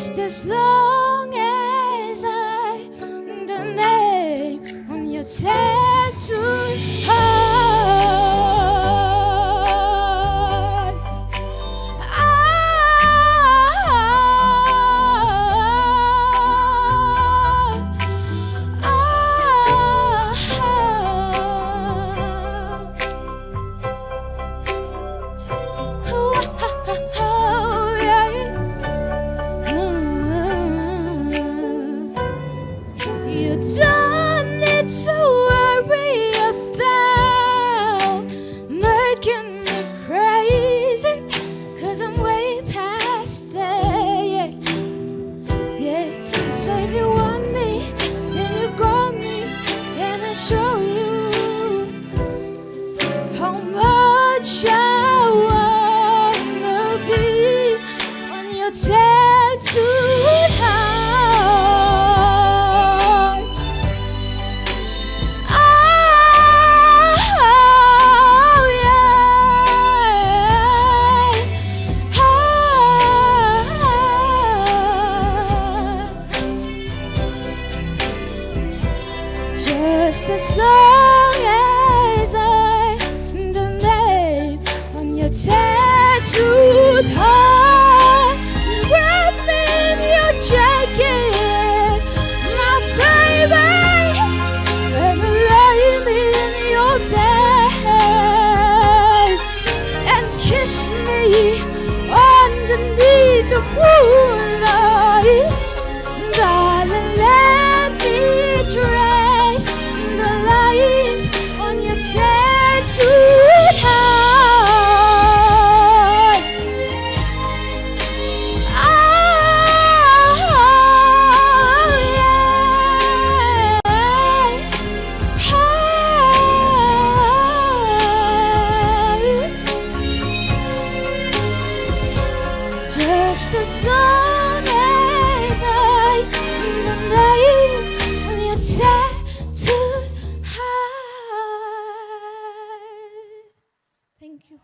Just as long as I the name on your tattooed heart. You don't need to worry about making me crazy, 'cause I'm way past there, yeah. Yeah, so if you want me, then you got me, and I show you how much I wanna be on your tattooed heart. Just as long as I the name on your tattooed heart, wrap in your jacket, my baby, and lay me in your bed and kiss me underneath the moonlight. Darling, let me trace the lines on your tattooed heart. Oh, yeah. Just as long as I the name on your tattooed heart. Thank you.